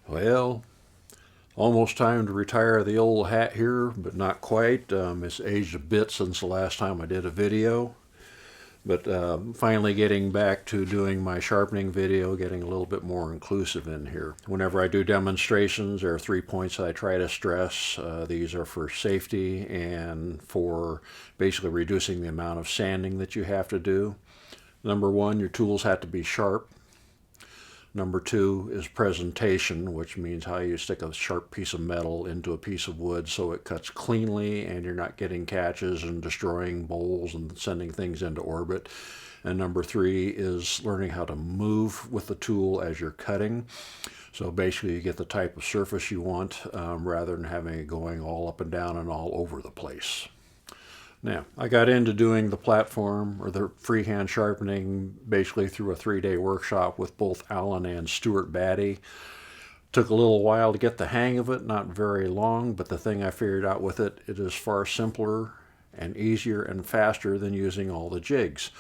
Well, almost time to retire the old hat here, but not quite. It's aged a bit since the last time I did a video. But finally getting back to doing my sharpening video, getting a little bit more inclusive in here. Whenever I do demonstrations, there are 3 points that I try to stress. These are for safety and for basically reducing the amount of sanding that you have to do. Number one, your tools have to be sharp. Number two is presentation, which means how you stick a sharp piece of metal into a piece of wood so it cuts cleanly and you're not getting catches and destroying bowls and sending things into orbit. And number three is learning how to move with the tool as you're cutting. So basically you get the type of surface you want rather than having it going all up and down and all over the place. Now, I got into doing the platform or the freehand sharpening basically through a 3-day workshop with both Alan and Stuart Batty. Took a little while to get the hang of it, not very long, but the thing I figured out with it, it is far simpler and easier and faster than using all the jigs.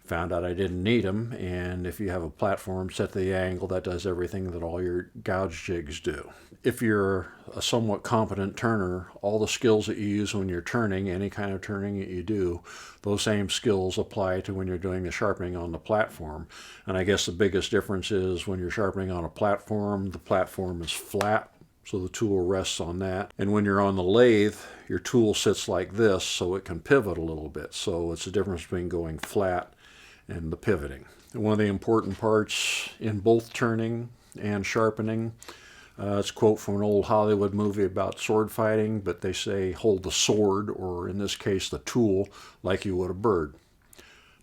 Found out I didn't need them, and if you have a platform set to the angle, that does everything that all your gouge jigs do. If you're a somewhat competent turner, all the skills that you use when you're turning, any kind of turning that you do, those same skills apply to when you're doing the sharpening on the platform. And I guess the biggest difference is when you're sharpening on a platform, the platform is flat, so the tool rests on that. And when you're on the lathe, your tool sits like this, so it can pivot a little bit. So it's the difference between going flat and the pivoting. One of the important parts in both turning and sharpening, it's a quote from an old Hollywood movie about sword fighting, but they say hold the sword, or in this case the tool, like you would a bird.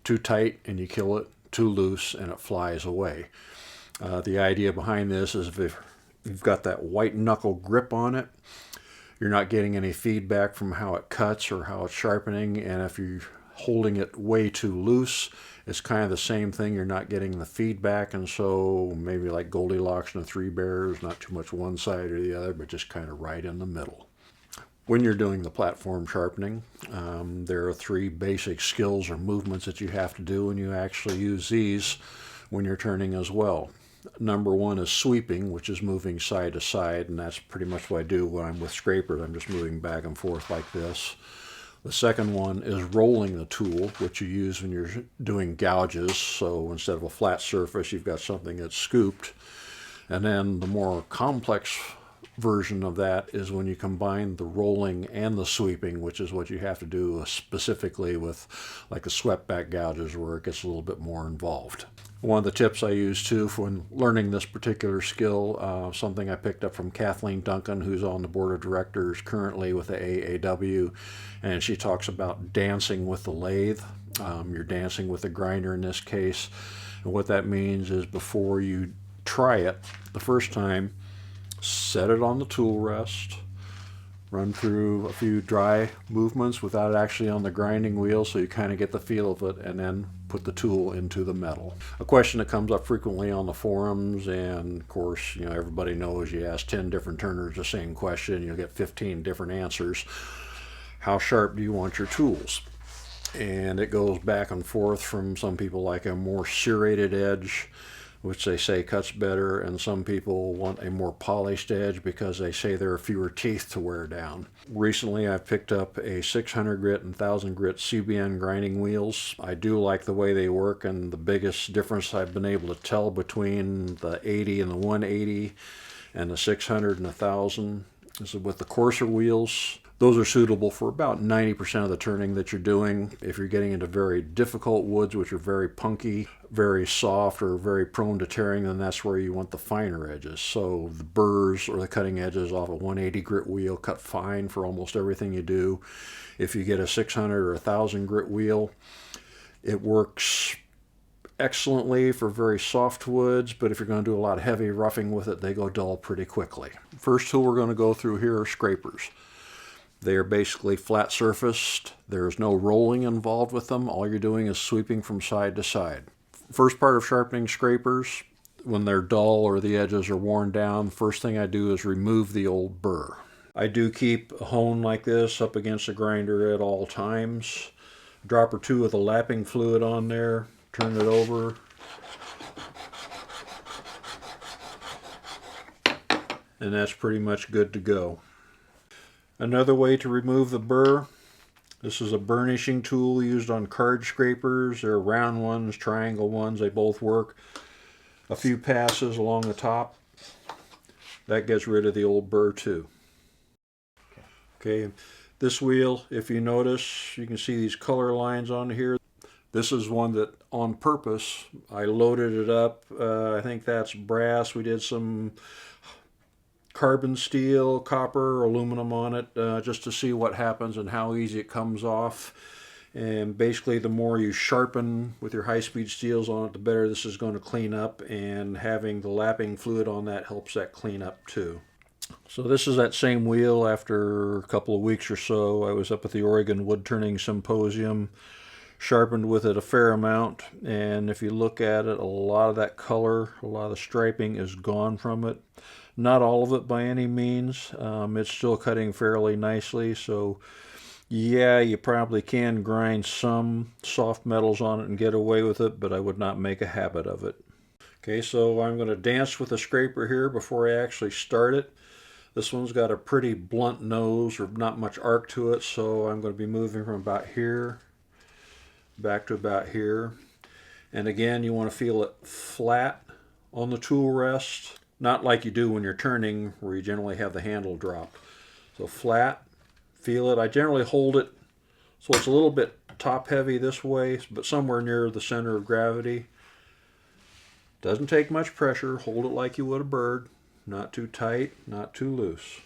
Too tight and you kill it, too loose and it flies away. The idea behind this is if you've got that white knuckle grip on it, you're not getting any feedback from how it cuts or how it's sharpening, and if you're holding it way too loose, it's kind of the same thing. You're not getting the feedback, and so maybe like Goldilocks and the Three Bears, not too much one side or the other, but just kind of right in the middle. When you're doing the platform sharpening, there are 3 basic skills or movements that you have to do, and you actually use these when you're turning as well. Number one is sweeping, which is moving side to side, and that's pretty much what I do when I'm with scrapers. I'm just moving back and forth like this. The second one is rolling the tool, which you use when you're doing gouges. So instead of a flat surface, you've got something that's scooped. And then the more complex version of that is when you combine the rolling and the sweeping, which is what you have to do specifically with like the swept back gouges, where it gets a little bit more involved. One of the tips I use too for when learning this particular skill, something I picked up from Kathleen Duncan, who's on the board of directors currently with the AAW, and she talks about dancing with the lathe. You're dancing with the grinder in this case, and what that means is before you try it the first time, set it on the tool rest, run through a few dry movements without it actually on the grinding wheel so you kind of get the feel of it, and then put the tool into the metal. A question that comes up frequently on the forums, and of course, everybody knows you ask 10 different turners the same question, you'll get 15 different answers. How sharp do you want your tools? And it goes back and forth from some people like a more serrated edge, which they say cuts better, and some people want a more polished edge because they say there are fewer teeth to wear down. Recently I've picked up a 600 grit and 1000 grit CBN grinding wheels. I do like the way they work, and the biggest difference I've been able to tell between the 80 and the 180 and the 600 and 1000 is with the coarser wheels. Those are suitable for about 90% of the turning that you're doing. If you're getting into very difficult woods, which are very punky, very soft, or very prone to tearing, then that's where you want the finer edges. So the burrs or the cutting edges off a 180 grit wheel cut fine for almost everything you do. If you get a 600 or 1000 grit wheel, it works excellently for very soft woods, but if you're going to do a lot of heavy roughing with it, they go dull pretty quickly. First tool we're going to go through here are scrapers. They are basically flat surfaced. There's no rolling involved with them. All you're doing is sweeping from side to side. First part of sharpening scrapers, when they're dull or the edges are worn down, first thing I do is remove the old burr. I do keep a hone like this up against the grinder at all times. A drop or two of the lapping fluid on there, turn it over. and that's pretty much good to go. Another way to remove the burr, this is a burnishing tool used on card scrapers. There are round ones, triangle ones, they both work. A few passes along the top, that gets rid of the old burr too. Okay, this wheel, if you notice, you can see these color lines on here. This is one that on purpose I loaded it up. I think that's brass. We did some carbon steel, copper, aluminum on it just to see what happens and how easy it comes off. And basically the more you sharpen with your high-speed steels on it, the better this is going to clean up, and having the lapping fluid on that helps that clean up too. So this is that same wheel. After a couple of weeks or so, I was up at the Oregon Wood Turning Symposium, sharpened with it a fair amount, and if you look at it, a lot of that color, a lot of the striping is gone from it. Not all of it by any means. It's still cutting fairly nicely, so yeah, you probably can grind some soft metals on it and get away with it, but I would not make a habit of it. Okay, so I'm going to dance with the scraper here before I actually start it. This one's got a pretty blunt nose, or not much arc to it, so I'm going to be moving from about here back to about here. And again, you want to feel it flat on the tool rest, not like you do when you're turning, where you generally have the handle dropped. So flat, feel it. I generally hold it so it's a little bit top heavy this way, but somewhere near the center of gravity. Doesn't take much pressure. Hold it like you would a bird. Not too tight, not too loose.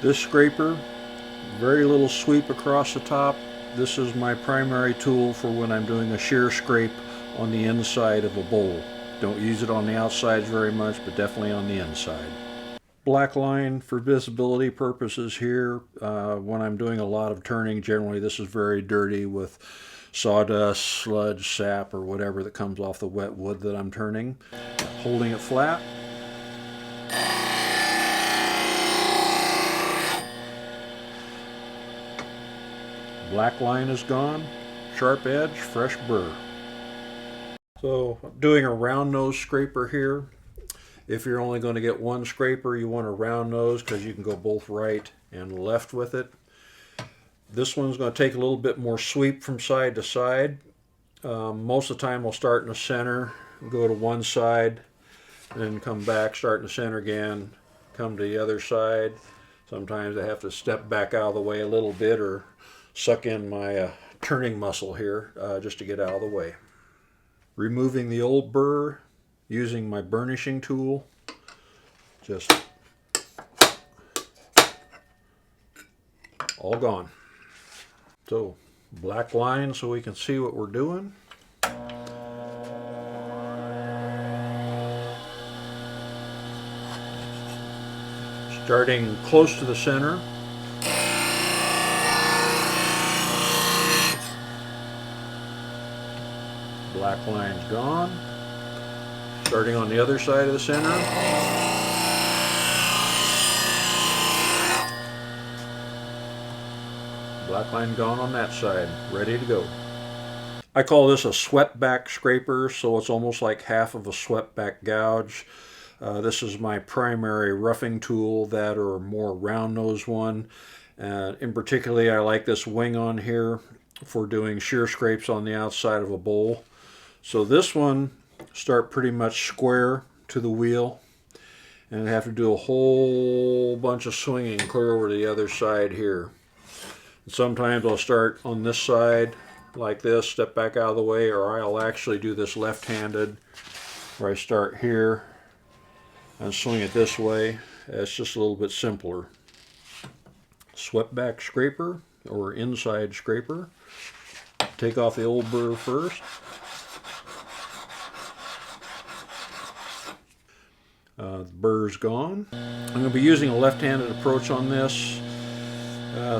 This scraper, very little sweep across the top. This is my primary tool for when I'm doing a shear scrape on the inside of a bowl. Don't use it on the outsides very much, but definitely on the inside. Black line for visibility purposes here. When I'm doing a lot of turning, generally this is very dirty with sawdust, sludge, sap, or whatever that comes off the wet wood that I'm turning. Holding it flat. Black line is gone, sharp edge, fresh burr. So doing a round nose scraper here. If you're only going to get one scraper, you want a round nose because you can go both right and left with it. This one's going to take a little bit more sweep from side to side. Most of the time I'll start in the center, go to one side, and then come back, start in the center again, come to the other side. Sometimes I have to step back out of the way a little bit or suck in my turning muscle here just to get out of the way. Removing the old burr using my burnishing tool. Just all gone. So black line so we can see what we're doing. Starting close to the center. Black line's gone. Starting on the other side of the center. Black line gone on that side. Ready to go. I call this a swept back scraper, so it's almost like half of a swept back gouge. This is my primary roughing tool, that or a more round nose one. In particular, I like this wing on here for doing shear scrapes on the outside of a bowl. So this one, start pretty much square to the wheel, and I have to do a whole bunch of swinging clear over to the other side here. And sometimes I'll start on this side like this, step back out of the way, or I'll actually do this left-handed, where I start here and swing it this way. It's just a little bit simpler. Swept back scraper or inside scraper. Take off the old burr first. The burr's gone. I'm going to be using a left-handed approach on this.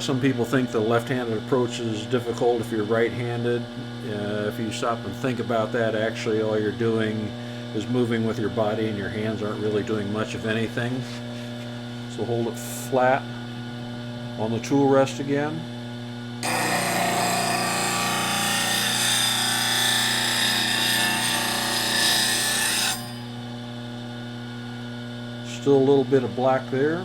Some people think the left-handed approach is difficult if you're right-handed. If you stop and think about that, actually all you're doing is moving with your body and your hands aren't really doing much of anything. So hold it flat on the tool rest again. Still a little bit of black there.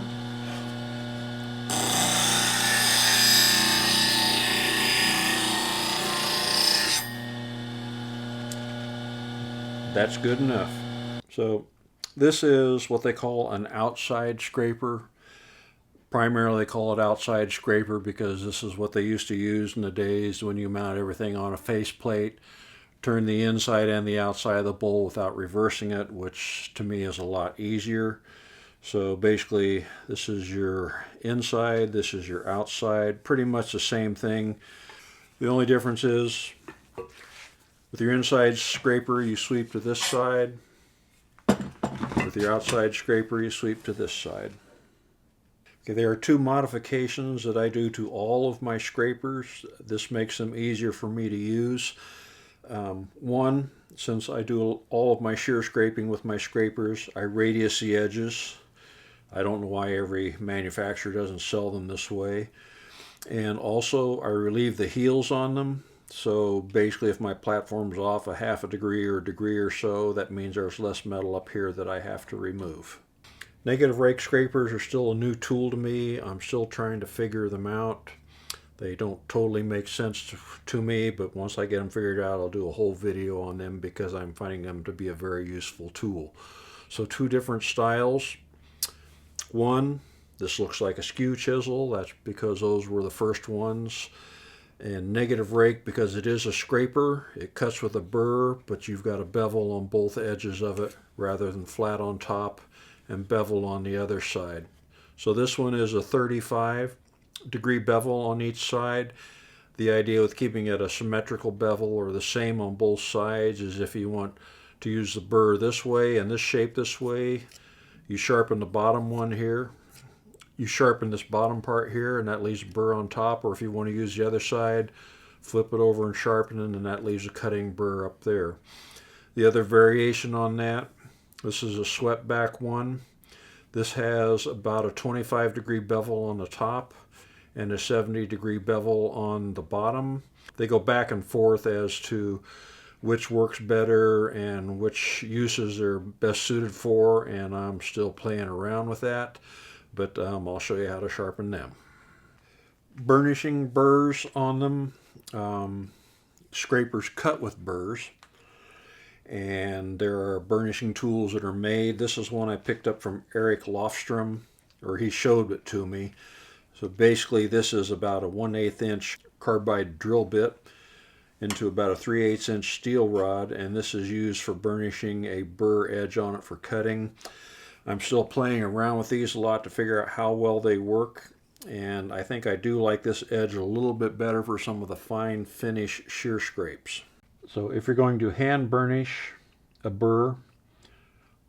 That's good enough. So this is what they call an outside scraper. Primarily they call it outside scraper because this is what they used to use in the days when you mount everything on a faceplate, turn the inside and the outside of the bowl without reversing it, which to me is a lot easier. So basically this is your inside, this is your outside, pretty much the same thing. The only difference is with your inside scraper you sweep to this side, with your outside scraper you sweep to this side. Okay, there are two modifications that I do to all of my scrapers. This makes them easier for me to use. One, since I do all of my shear scraping with my scrapers, I radius the edges. I don't know why every manufacturer doesn't sell them this way. And also I relieve the heels on them. So basically if my platform's off a half a degree or a degree or so, that means there's less metal up here that I have to remove. Negative rake scrapers are still a new tool to me. I'm still trying to figure them out. They don't totally make sense to me, but once I get them figured out, I'll do a whole video on them because I'm finding them to be a very useful tool. So two different styles. One, this looks like a skew chisel. That's because those were the first ones. And negative rake, because it is a scraper, it cuts with a burr, but you've got a bevel on both edges of it rather than flat on top and bevel on the other side. So this one is a 35-degree bevel on each side. The idea with keeping it a symmetrical bevel or the same on both sides is if you want to use the burr this way and this shape this way, you sharpen the bottom one here. You sharpen this bottom part here and that leaves a burr on top, or if you want to use the other side, flip it over and sharpen it and that leaves a cutting burr up there. The other variation on that, this is a swept back one. This has about a 25-degree bevel on the top and a 70-degree bevel on the bottom. They go back and forth as to which works better and which uses they're best suited for, and I'm still playing around with that, but I'll show you how to sharpen them. Burnishing burrs on them. Scrapers cut with burrs. And there are burnishing tools that are made. This is one I picked up from Eric Lofstrom, or he showed it to me. So basically this is about a 1/8 inch carbide drill bit into about a 3/8 inch steel rod, and this is used for burnishing a burr edge on it for cutting. I'm still playing around with these a lot to figure out how well they work, and I think I do like this edge a little bit better for some of the fine finish shear scrapes. So if you're going to hand burnish a burr,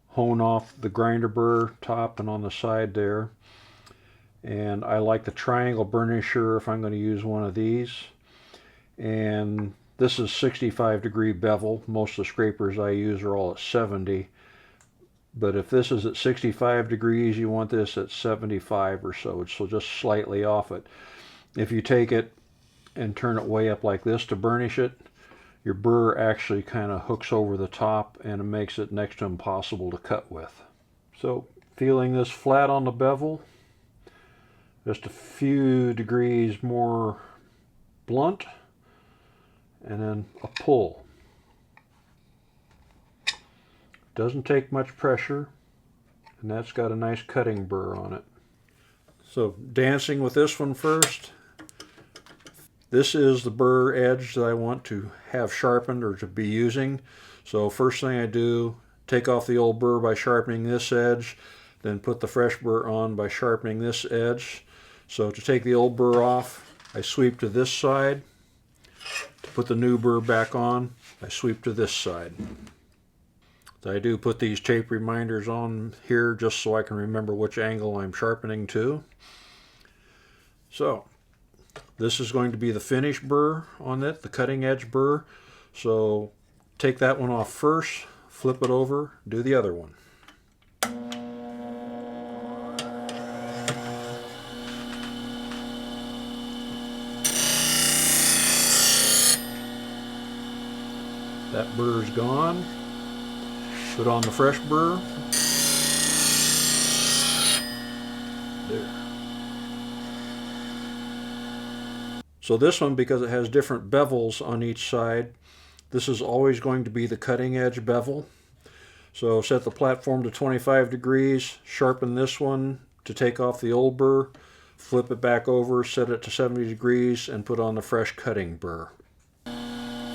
hone off the grinder burr top and on the side there. And I like the triangle burnisher if I'm going to use one of these. And this is 65-degree bevel. Most of the scrapers I use are all at 70. But if this is at 65 degrees, you want this at 75 or so. So just slightly off it. If you take it and turn it way up like this to burnish it, your burr actually kind of hooks over the top and it makes it next to impossible to cut with. So feeling this flat on the bevel, just a few degrees more blunt, and then a pull. Doesn't take much pressure, and that's got a nice cutting burr on it. So dancing with this one first. This is the burr edge that I want to have sharpened or to be using. So first thing I do, take off the old burr by sharpening this edge, then put the fresh burr on by sharpening this edge. So to take the old burr off, I sweep to this side. To put the new burr back on, I sweep to this side. I do put these tape reminders on here just so I can remember which angle I'm sharpening to. So this is going to be the finish burr on it, the cutting edge burr. So take that one off first, flip it over, do the other one. That burr's gone. Put on the fresh burr. there. So this one, because it has different bevels on each side, this is always going to be the cutting edge bevel. So set the platform to 25 degrees, sharpen this one to take off the old burr, flip it back over, set it to 70 degrees, and put on the fresh cutting burr.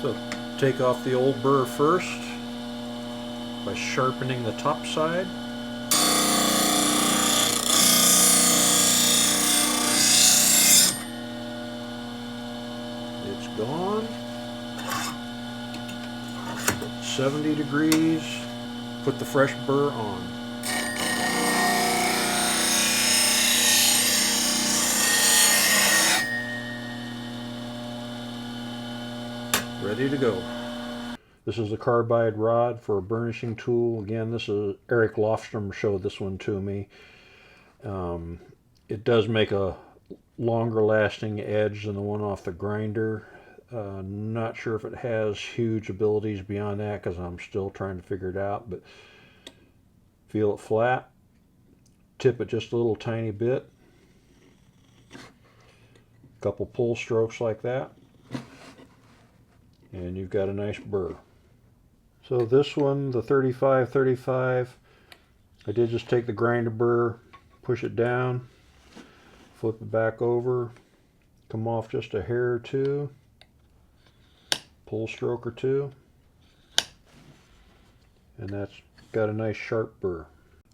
So take off the old burr first by sharpening the top side. It's gone. 70 degrees, put the fresh burr on. Ready to go. This is a carbide rod for a burnishing tool. Again, this is Eric Lofstrom showed this one to me. It does make a longer lasting edge than the one off the grinder. Not sure if it has huge abilities beyond that because I'm still trying to figure it out, but feel it flat, tip it just a little tiny bit, a couple pull strokes like that, and you've got a nice burr. So this one, the 35, I did just take the grinder burr, push it down, flip it back over, come off just a hair or two, pull stroke or two, and that's got a nice sharp burr.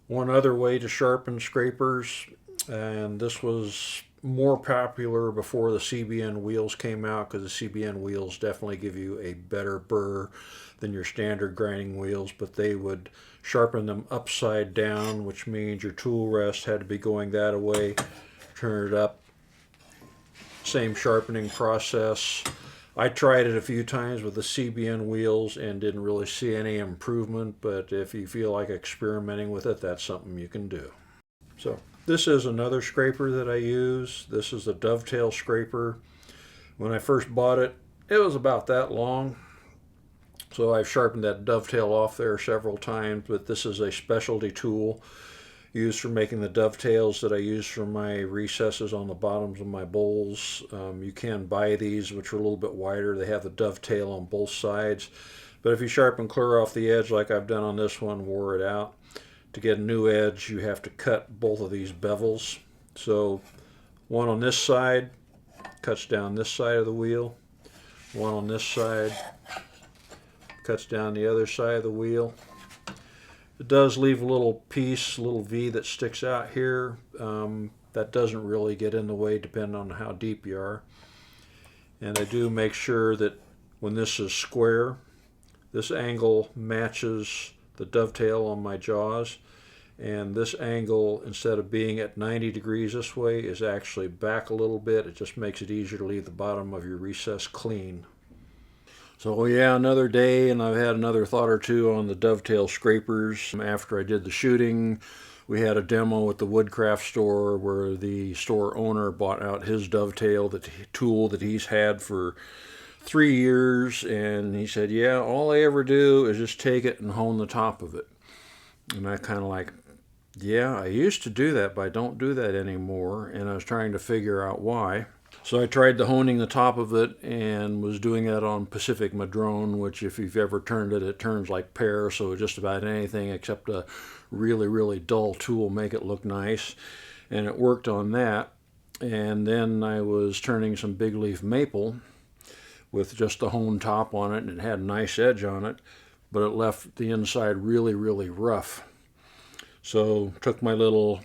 One other way to sharpen scrapers, and this was more popular before the CBN wheels came out, because the CBN wheels definitely give you a better burr than your standard grinding wheels, but they would sharpen them upside down, which means your tool rest had to be going that way. Turn it up, same sharpening process. I tried it a few times with the CBN wheels and didn't really see any improvement, but if you feel like experimenting with it, that's something you can do. So this is another scraper that I use. This is a dovetail scraper. When I first bought it, it was about that long. So I've sharpened that dovetail off there several times, but this is a specialty tool used for making the dovetails that I use for my recesses on the bottoms of my bowls. You can buy these, which are a little bit wider. They have the dovetail on both sides. But if you sharpen clear off the edge like I've done on this one, wore it out, to get a new edge, you have to cut both of these bevels. So one on this side cuts down this side of the wheel. One on this side cuts down the other side of the wheel. It does leave a little piece, a little V that sticks out here. That doesn't really get in the way depending on how deep you are. And I do make sure that when this is square, this angle matches the dovetail on my jaws. And this angle, instead of being at 90 degrees this way, is actually back a little bit. It just makes it easier to leave the bottom of your recess clean. So yeah, another day, and I've had another thought or two on the dovetail scrapers. After I did the shooting, we had a demo at the Woodcraft store where the store owner bought out his dovetail, the tool that he's had for 3 years, and he said, yeah, all I ever do is just take it and hone the top of it. And I kind of like, yeah, I used to do that, but I don't do that anymore, and I was trying to figure out why. So I tried the honing the top of it and was doing that on Pacific Madrone, which if you've ever turned it, it turns like pear, so just about anything except a really, really dull tool make it look nice. And it worked on that. And then I was turning some big leaf maple with just the honed top on it, and it had a nice edge on it, but it left the inside really, really rough. So took my little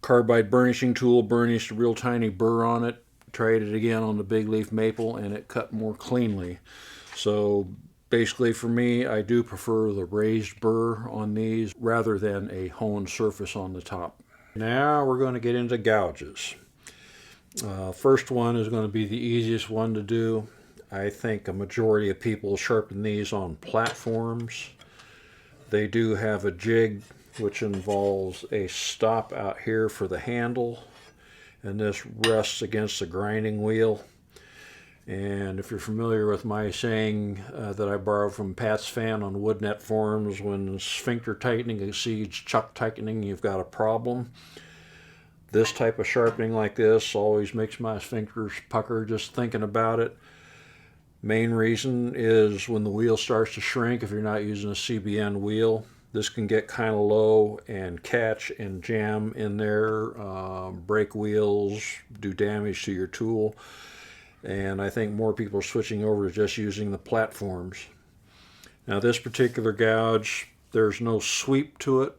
carbide burnishing tool, burnished a real tiny burr on it, tried it again on the big leaf maple, and it cut more cleanly. So basically for me, I do prefer the raised burr on these rather than a honed surface on the top. Now we're going to get into gouges. First one is going to be the easiest one to do. I think a majority of people sharpen these on platforms. They do have a jig which involves a stop out here for the handle, and this rests against the grinding wheel. And if you're familiar with my saying that I borrowed from Pat's Fan on Woodnet forums, when sphincter tightening exceeds chuck tightening, you've got a problem. This type of sharpening like this always makes my fingers pucker just thinking about it. Main reason is when the wheel starts to shrink, if you're not using a CBN wheel, this can get kind of low and catch and jam in there, break wheels, do damage to your tool. And I think more people are switching over to just using the platforms. Now this particular gouge, there's no sweep to it.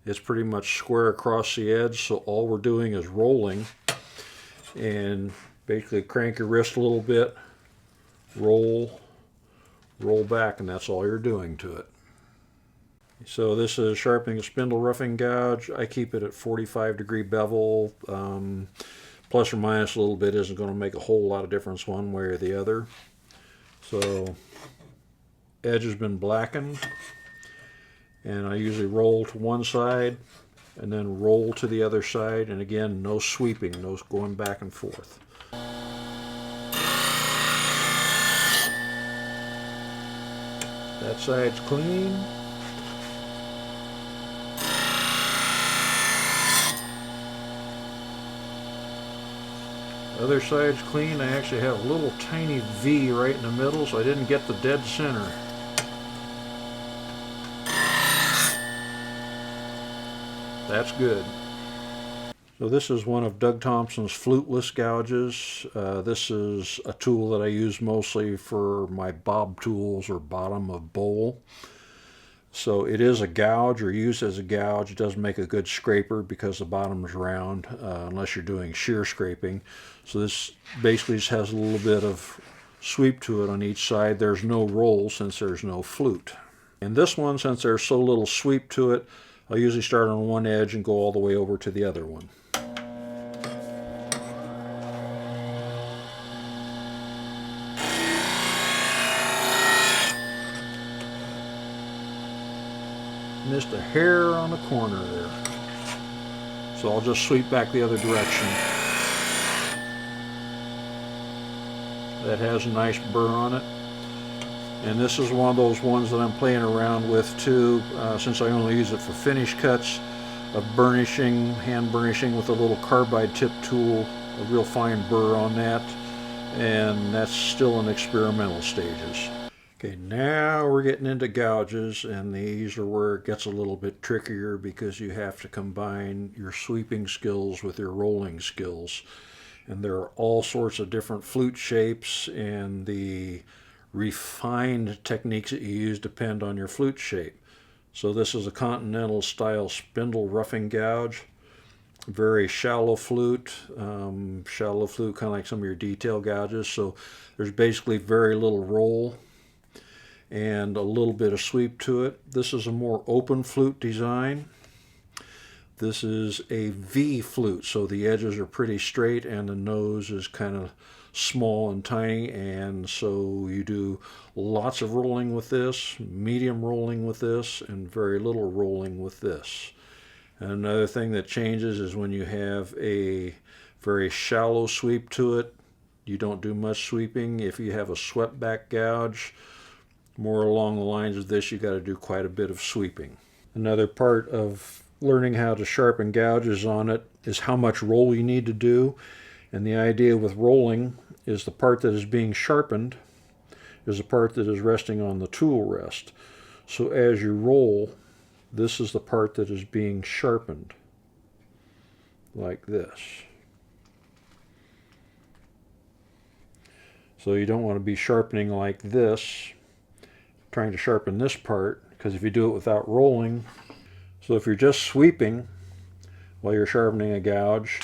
It's pretty much square across the edge, so all we're doing is rolling. And basically crank your wrist a little bit, roll back, and that's all you're doing to it. So this is sharpening a spindle roughing gouge. I keep it at 45-degree bevel. Plus or minus a little bit isn't going to make a whole lot of difference one way or the other. So edge has been blackened, and I usually roll to one side and then roll to the other side, and again, no sweeping, no going back and forth. That side's clean. Other side's clean. I actually have a little tiny V right in the middle, so I didn't get the dead center. That's good. So this is one of Doug Thompson's fluteless gouges. This is a tool that I use mostly for my bob tools or bottom of bowl. So it is a gouge, or used as a gouge. It doesn't make a good scraper because the bottom is round, unless you're doing shear scraping. So this basically just has a little bit of sweep to it on each side. There's no roll since there's no flute. And this one, since there's so little sweep to it, I'll usually start on one edge and go all the way over to the other one. Missed a hair on the corner there. So I'll just sweep back the other direction. That has a nice burr on it. And this is one of those ones that I'm playing around with too, since I only use it for finish cuts, of burnishing, hand burnishing with a little carbide tip tool, a real fine burr on that. And that's still in experimental stages. Okay, now we're getting into gouges, and these are where it gets a little bit trickier because you have to combine your sweeping skills with your rolling skills. And there are all sorts of different flute shapes, and the refined techniques that you use depend on your flute shape. So this is a continental style spindle roughing gouge. Very shallow flute kind of like some of your detail gouges. So there's basically very little roll and a little bit of sweep to it. This is a more open flute design. This is a V flute, so the edges are pretty straight and the nose is kind of small and tiny, and so you do lots of rolling with this, medium rolling with this, and very little rolling with this. And another thing that changes is when you have a very shallow sweep to it, you don't do much sweeping. If you have a swept back gouge, more along the lines of this, you got to do quite a bit of sweeping. Another part of learning how to sharpen gouges on it is how much roll you need to do. And the idea with rolling is the part that is being sharpened is the part that is resting on the tool rest. So as you roll, this is the part that is being sharpened, like this. So you don't want to be sharpening like this, trying to sharpen this part, because if you do it without rolling, so if you're just sweeping while you're sharpening a gouge,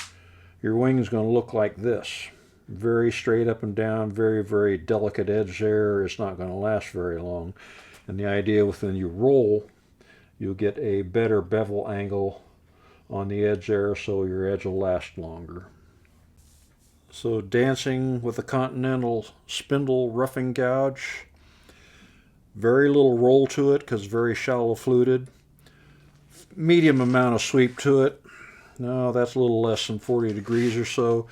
your wing is going to look like this. Very straight up and down, very, very delicate edge there. It's not going to last very long. And the idea with when you roll, you'll get a better bevel angle on the edge there, so your edge will last longer. So dancing with a continental spindle roughing gouge, very little roll to it because very shallow fluted. Medium amount of sweep to it. No, that's a little less than 40 degrees or so.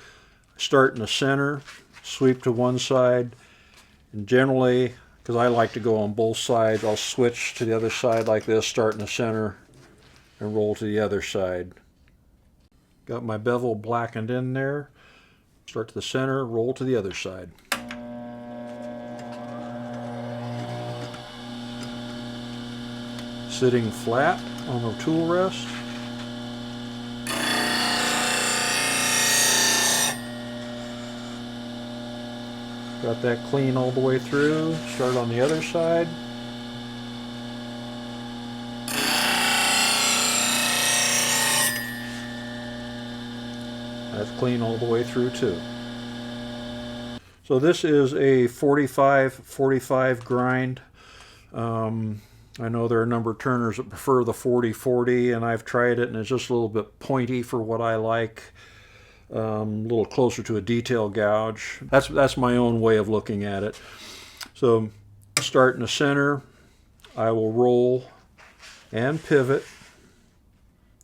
Start in the center, sweep to one side, and generally, because I like to go on both sides, I'll switch to the other side like this, start in the center, and roll to the other side. Got my bevel blackened in there. Start to the center, roll to the other side. Sitting flat on the tool rest. Got that clean all the way through. Start on the other side. That's clean all the way through too. So this is a 45-45 grind. I know there are a number of turners that prefer the 40-40, and I've tried it and it's just a little bit pointy for what I like. A little closer to a detail gouge. That's my own way of looking at it. So start in the center. I will roll and pivot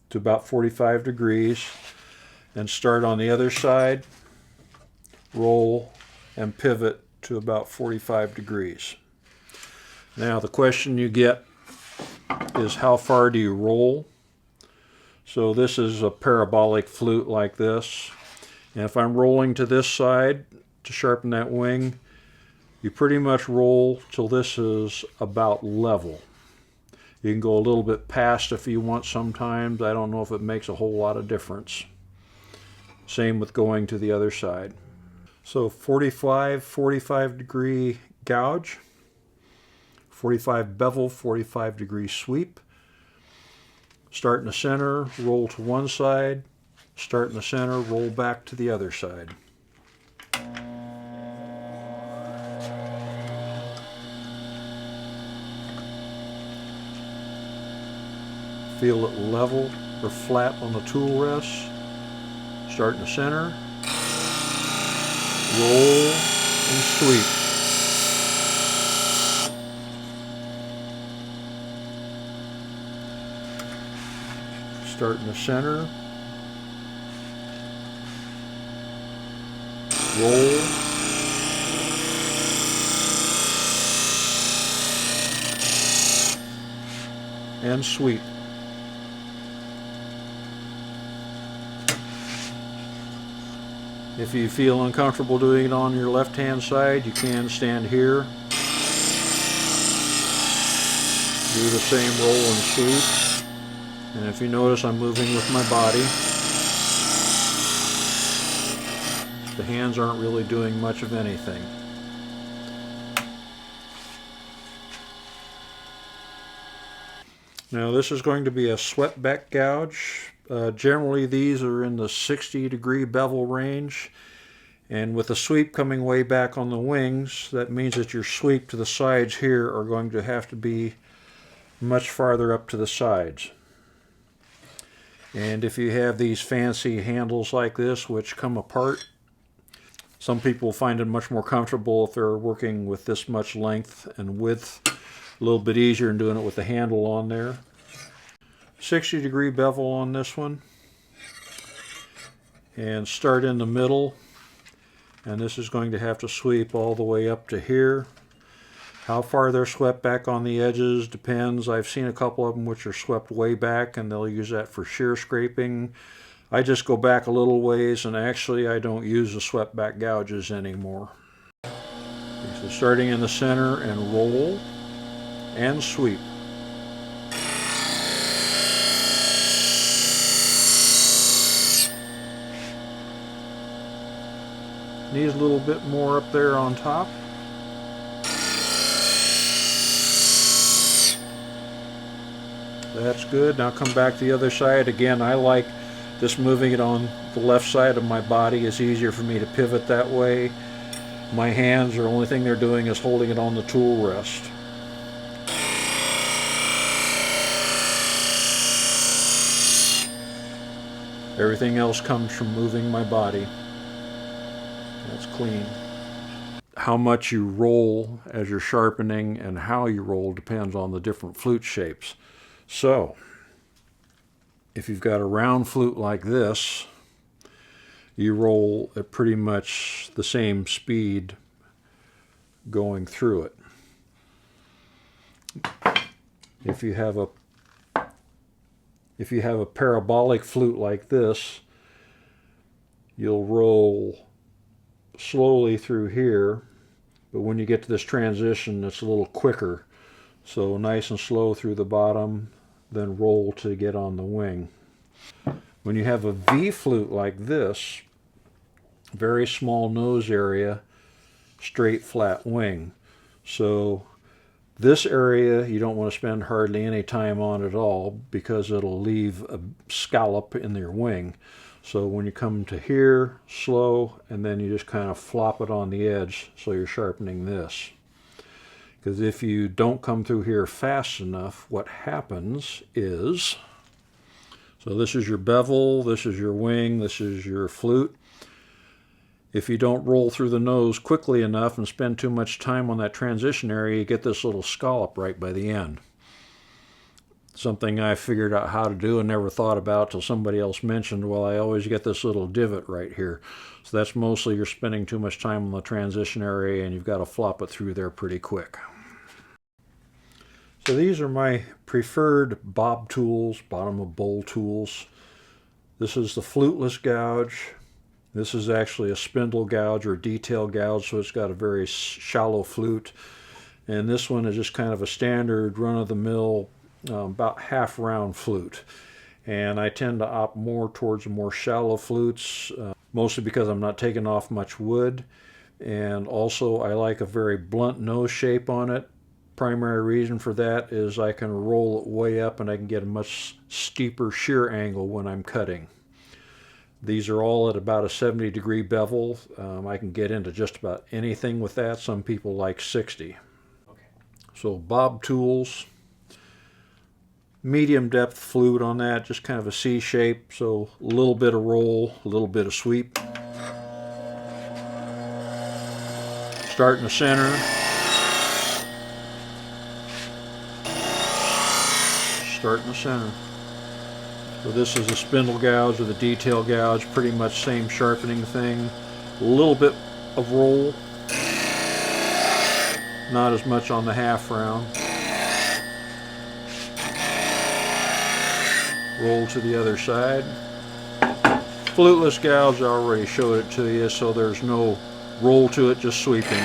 to about 45 degrees and start on the other side, roll and pivot to about 45 degrees. Now the question you get is, how far do you roll? So this is a parabolic flute like this, and if I'm rolling to this side to sharpen that wing, you pretty much roll till this is about level. You can go a little bit past if you want sometimes. I don't know if it makes a whole lot of difference. Same with going to the other side. So 45 degree gouge, 45 bevel, 45 degree sweep. Start in the center, roll to one side, start in the center, roll back to the other side. Feel it level or flat on the tool rest. Start in the center, roll and sweep. Start in the center, roll, and sweep. If you feel uncomfortable doing it on your left-hand side, you can stand here, do the same roll and sweep. And if you notice, I'm moving with my body. The hands aren't really doing much of anything. Now this is going to be a swept-back gouge. Generally these are in the 60 degree bevel range, and with the sweep coming way back on the wings, that means that your sweep to the sides here are going to have to be much farther up to the sides. And if you have these fancy handles like this which come apart, some people find it much more comfortable if they're working with this much length and width. A little bit easier than doing it with the handle on there. 60 degree bevel on this one, and start in the middle, and this is going to have to sweep all the way up to here. How far they're swept back on the edges depends. I've seen a couple of them which are swept way back and they'll use that for shear scraping. I just go back a little ways, and actually I don't use the swept back gouges anymore. So starting in the center and roll and sweep. Needs a little bit more up there on top. That's good. Now come back to the other side. Again, I like just moving it on the left side of my body. It's easier for me to pivot that way. My hands, the only thing they're doing is holding it on the tool rest. Everything else comes from moving my body. That's clean. How much you roll as you're sharpening and how you roll depends on the different flute shapes. So, if you've got a round flute like this, you roll at pretty much the same speed going through it. If you have a parabolic flute like this, you'll roll slowly through here, but when you get to this transition, it's a little quicker. So nice and slow through the bottom, then roll to get on the wing. When you have a V flute like this, very small nose area, straight flat wing. So this area you don't want to spend hardly any time on at all because it'll leave a scallop in your wing. So when you come to here, slow, and then you just kind of flop it on the edge so you're sharpening this. Because if you don't come through here fast enough, what happens is, so this is your bevel, this is your wing, this is your flute. If you don't roll through the nose quickly enough and spend too much time on that transition area, you get this little scallop right by the end. Something I figured out how to do and never thought about till somebody else mentioned, well, I always get this little divot right here. So that's mostly you're spending too much time on the transition area and you've got to flop it through there pretty quick. So these are my preferred bob tools, bottom of bowl tools. This is the fluteless gouge. This is actually a spindle gouge or detail gouge, so it's got a very shallow flute. And this one is just kind of a standard run-of-the-mill, about half round flute. And I tend to opt more towards more shallow flutes, mostly because I'm not taking off much wood. And also I like a very blunt nose shape on it. Primary reason for that is I can roll it way up and I can get a much steeper shear angle when I'm cutting. These are all at about a 70-degree bevel. I can get into just about anything with that. Some people like 60. Okay. So bob tools, medium depth flute on that, just kind of a C shape. So a little bit of roll, a little bit of sweep. Start in the center. Start in the center. So this is a spindle gouge or the detail gouge, pretty much same sharpening thing. A little bit of roll, not as much on the half round. Roll to the other side. Fluteless gouge, I already showed it to you, so there's no roll to it, just sweeping.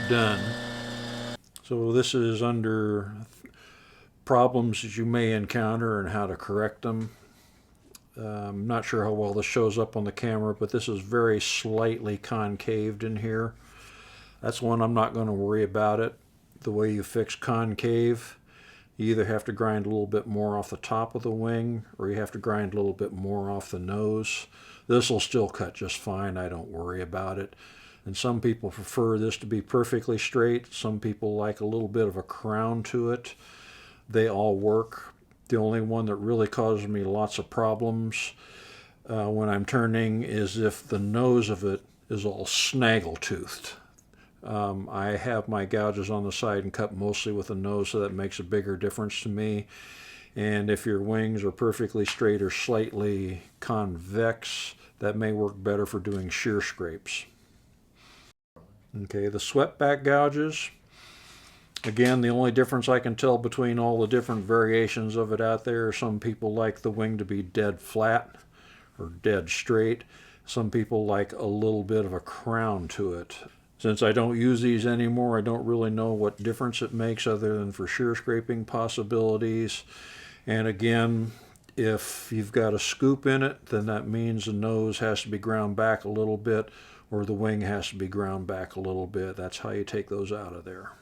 Done. So this is under problems that you may encounter and how to correct them. I'm not sure how well this shows up on the camera, but this is very slightly concaved in here. That's one I'm not going to worry about it. The way you fix concave, you either have to grind a little bit more off the top of the wing or you have to grind a little bit more off the nose. This will still cut just fine. I don't worry about it. And some people prefer this to be perfectly straight. Some people like a little bit of a crown to it. They all work. The only one that really causes me lots of problems when I'm turning is if the nose of it is all snaggle-toothed. I have my gouges on the side and cut mostly with the nose, so that makes a bigger difference to me. And if your wings are perfectly straight or slightly convex, that may work better for doing shear scrapes. Okay, the swept back gouges. Again, the only difference I can tell between all the different variations of it out there, some people like the wing to be dead flat or dead straight. Some people like a little bit of a crown to it. Since I don't use these anymore, I don't really know what difference it makes other than for shear scraping possibilities. And again, if you've got a scoop in it, then that means the nose has to be ground back a little bit or the wing has to be ground back a little bit. That's how you take those out of there.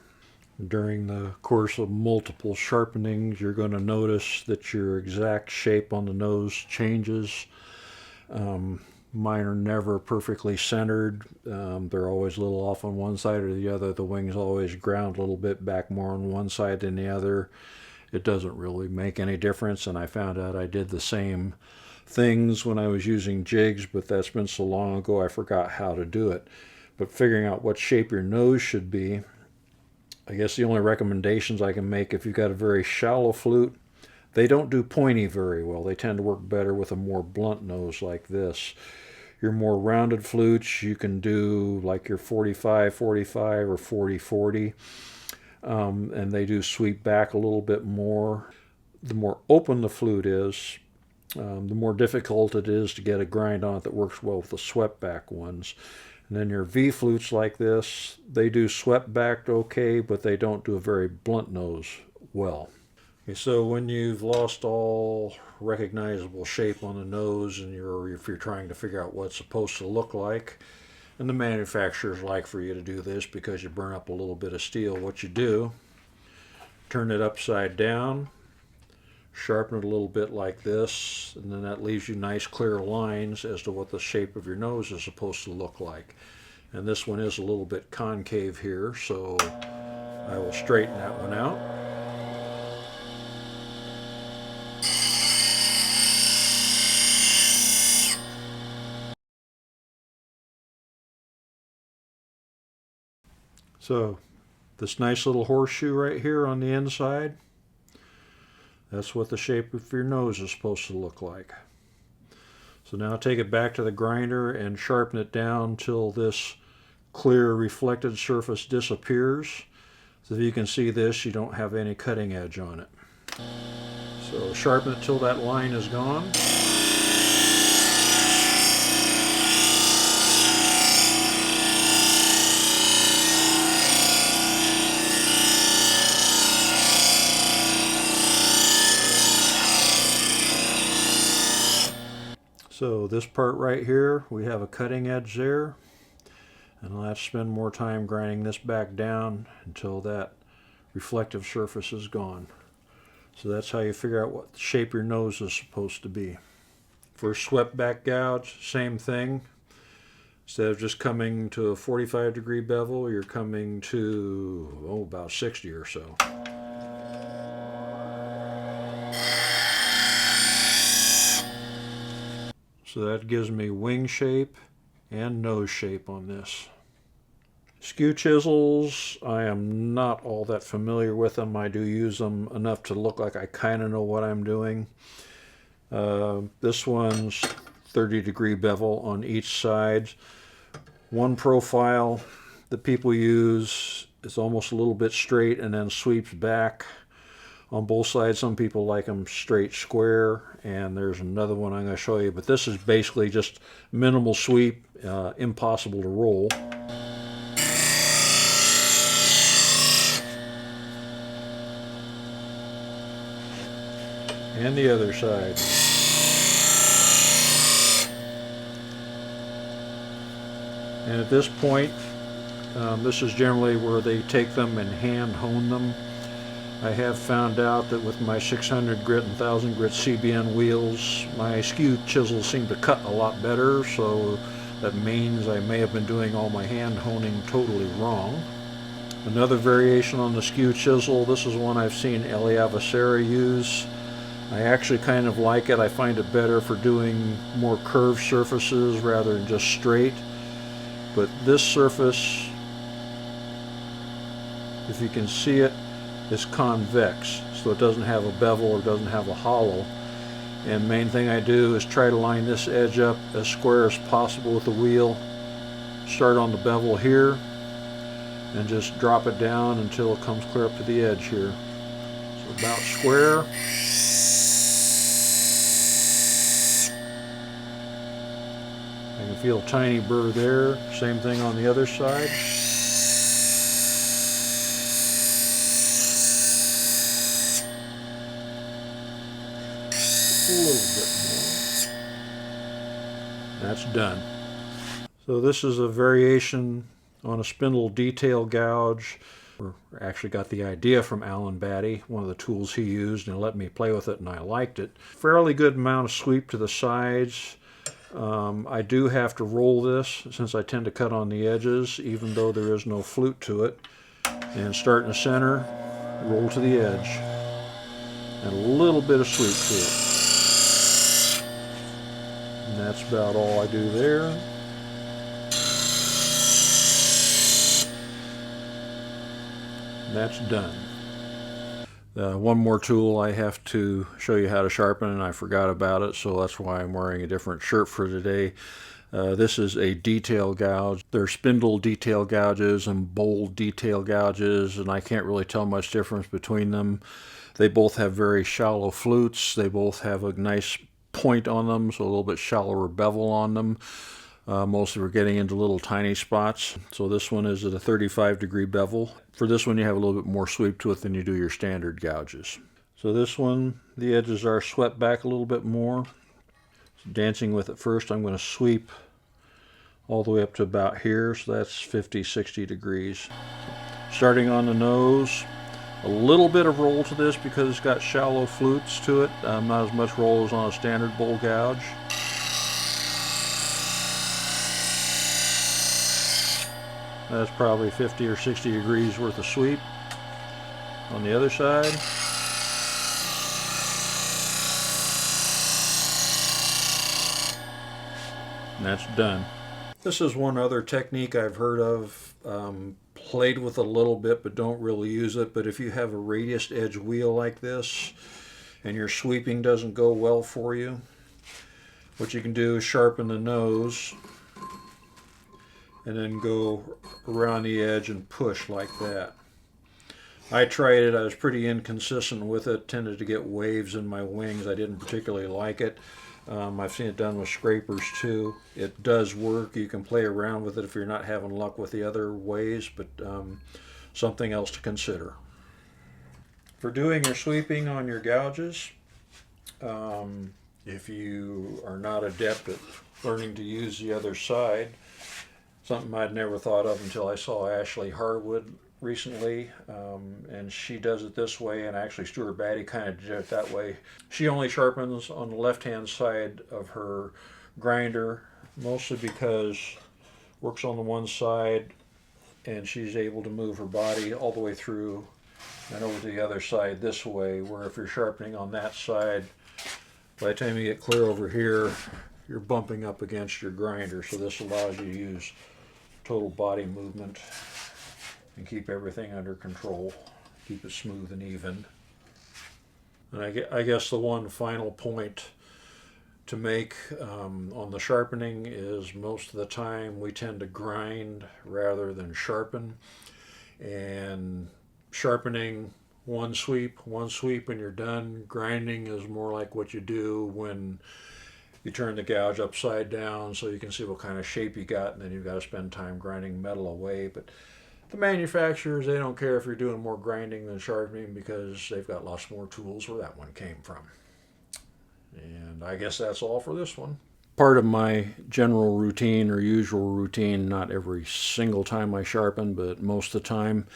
During the course of multiple sharpenings, you're going to notice that your exact shape on the nose changes. Mine are never perfectly centered. They're always a little off on one side or the other. The wing's always ground a little bit back more on one side than the other. It doesn't really make any difference, and I found out I did the same things when I was using jigs, but that's been so long ago I forgot how to do it. But figuring out what shape your nose should be, I guess the only recommendations I can make, if you've got a very shallow flute, they don't do pointy very well. They tend to work better with a more blunt nose like this. Your more rounded flutes, you can do like your 45-45 or 40-40, and they do sweep back a little bit more. The more open the flute is, the more difficult it is to get a grind on it that works well with the swept back ones. And then your V flutes like this, they do swept back okay, but they don't do a very blunt nose well. Okay, so when you've lost all recognizable shape on the nose, and if you're trying to figure out what it's supposed to look like, and the manufacturers like for you to do this because you burn up a little bit of steel, what you do, turn it upside down, sharpen it a little bit like this, and then that leaves you nice clear lines as to what the shape of your nose is supposed to look like. And this one is a little bit concave here, so I will straighten that one out. So this nice little horseshoe right here on the inside, that's what the shape of your nose is supposed to look like. So now take it back to the grinder and sharpen it down till this clear reflected surface disappears. So if you can see this, you don't have any cutting edge on it. So sharpen it till that line is gone. So this part right here, we have a cutting edge there, and I'll have to spend more time grinding this back down until that reflective surface is gone. So that's how you figure out what shape your nose is supposed to be. For swept back gouge, same thing. Instead of just coming to a 45-degree bevel, you're coming to about 60 or so. So that gives me wing shape and nose shape on this. Skew chisels, I am not all that familiar with them. I do use them enough to look like I kind of know what I'm doing. This one's 30-degree bevel on each side. One profile that people use is almost a little bit straight and then sweeps back on both sides. Some people like them straight square, and there's another one I'm going to show you, but this is basically just minimal sweep, impossible to roll. And the other side. And at this point, this is generally where they take them and hand hone them. I have found out that with my 600 grit and 1000 grit CBN wheels, my skew chisels seem to cut a lot better, so that means I may have been doing all my hand honing totally wrong. Another variation on the skew chisel, this is one I've seen Eli Avicera use. I actually kind of like it. I find it better for doing more curved surfaces rather than just straight. But this surface, if you can see it, is convex, so it doesn't have a bevel or doesn't have a hollow. And main thing I do is try to line this edge up as square as possible with the wheel. Start on the bevel here and just drop it down until it comes clear up to the edge here. So about square. I can feel a tiny burr there. Same thing on the other side. A little bit more. That's done. So this is a variation on a spindle detail gouge. I actually got the idea from Alan Batty, one of the tools he used, and let me play with it, and I liked it. Fairly good amount of sweep to the sides. I do have to roll this since I tend to cut on the edges, even though there is no flute to it. And start in the center, roll to the edge, and a little bit of sweep to it. And that's about all I do there. And that's done. One more tool I have to show you how to sharpen, and I forgot about it, so that's why I'm wearing a different shirt for today. This is a detail gouge. They're spindle detail gouges and bowl detail gouges, and I can't really tell much difference between them. They both have very shallow flutes. They both have a nice point on them, so a little bit shallower bevel on them. Mostly we're getting into little tiny spots. So this one is at a 35-degree bevel. For this one you have a little bit more sweep to it than you do your standard gouges. So this one, the edges are swept back a little bit more. So dancing with it first, I'm going to sweep all the way up to about here, so that's 50-60 degrees. Starting on the nose, a little bit of roll to this because it's got shallow flutes to it, not as much roll as on a standard bowl gouge. That's probably 50 or 60 degrees worth of sweep. On the other side. And that's done. This is one other technique I've heard of, played with a little bit but don't really use it. But if you have a radius edge wheel like this and your sweeping doesn't go well for you, what you can do is sharpen the nose and then go around the edge and push like that. I tried it, I was pretty inconsistent with it, tended to get waves in my wings. I didn't particularly like it. I've seen it done with scrapers too. It does work. You can play around with it if you're not having luck with the other ways, but something else to consider. For doing your sweeping on your gouges, if you are not adept at learning to use the other side, something I'd never thought of until I saw Ashley Harwood recently, and she does it this way, and actually Stuart Batty kind of did it that way. She only sharpens on the left-hand side of her grinder, mostly because works on the one side, and she's able to move her body all the way through and over to the other side this way, where if you're sharpening on that side, by the time you get clear over here, you're bumping up against your grinder, so this allows you to use total body movement and keep everything under control, keep it smooth and even. And I guess the one final point to make on the sharpening is most of the time we tend to grind rather than sharpen. And sharpening, one sweep and you're done. Grinding is more like what you do when you turn the gouge upside down so you can see what kind of shape you got, and then you've got to spend time grinding metal away. But the manufacturers, they don't care if you're doing more grinding than sharpening because they've got lots more tools where that one came from. And I guess that's all for this one. Part of my general routine or usual routine, not every single time I sharpen, but most of the time,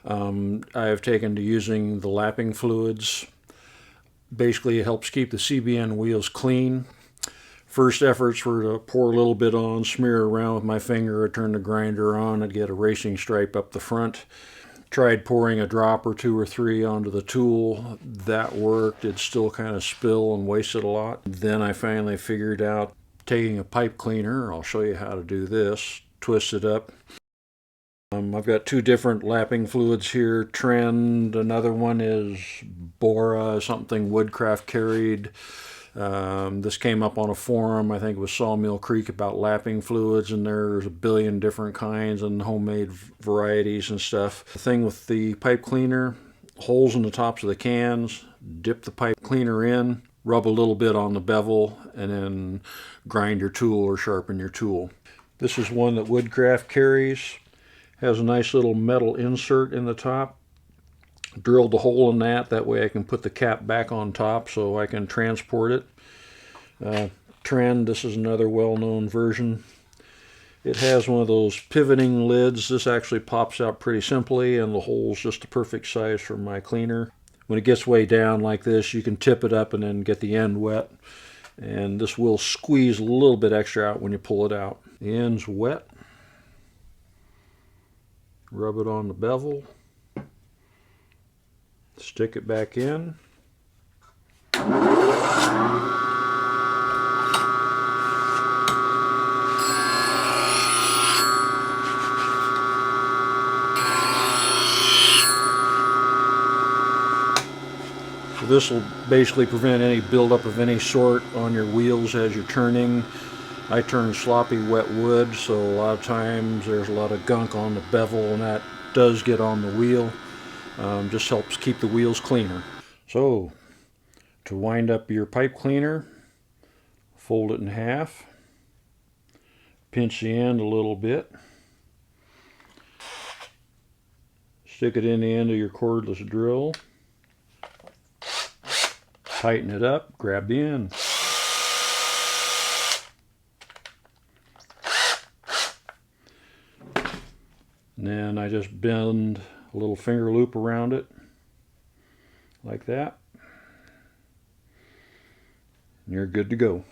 I have taken to using the lapping fluids. Basically, it helps keep the CBN wheels clean. First efforts were to pour a little bit on, smear around with my finger, I'd turn the grinder on, I'd get a racing stripe up the front. Tried pouring a drop or two or three onto the tool. That worked. It'd still kind of spill and wasted a lot. Then I finally figured out taking a pipe cleaner, I'll show you how to do this, twist it up. I've got two different lapping fluids here, Trend, another one is BURR, something Woodcraft carried. This came up on a forum, I think it was Sawmill Creek, about lapping fluids, and there's a billion different kinds and homemade varieties and stuff. The thing with the pipe cleaner, holes in the tops of the cans, dip the pipe cleaner in, rub a little bit on the bevel, and then grind your tool or sharpen your tool. This is one that Woodcraft carries. Has a nice little metal insert in the top. Drilled a hole in that way I can put the cap back on top so I can transport it. Trend, this is another well-known version. It has one of those pivoting lids. This actually pops out pretty simply, and the hole's just the perfect size for my cleaner. When it gets way down like this, you can tip it up and then get the end wet. And this will squeeze a little bit extra out when you pull it out. The end's wet. Rub it on the bevel. Stick it back in. So this will basically prevent any buildup of any sort on your wheels as you're turning. I turn sloppy wet wood, so a lot of times there's a lot of gunk on the bevel, and that does get on the wheel. Just helps keep the wheels cleaner. So, to wind up your pipe cleaner, Fold it in half, pinch the end a little bit, stick it in the end of your cordless drill, tighten it up, grab the end. And then I just bend a little finger loop around it, like that. And you're good to go.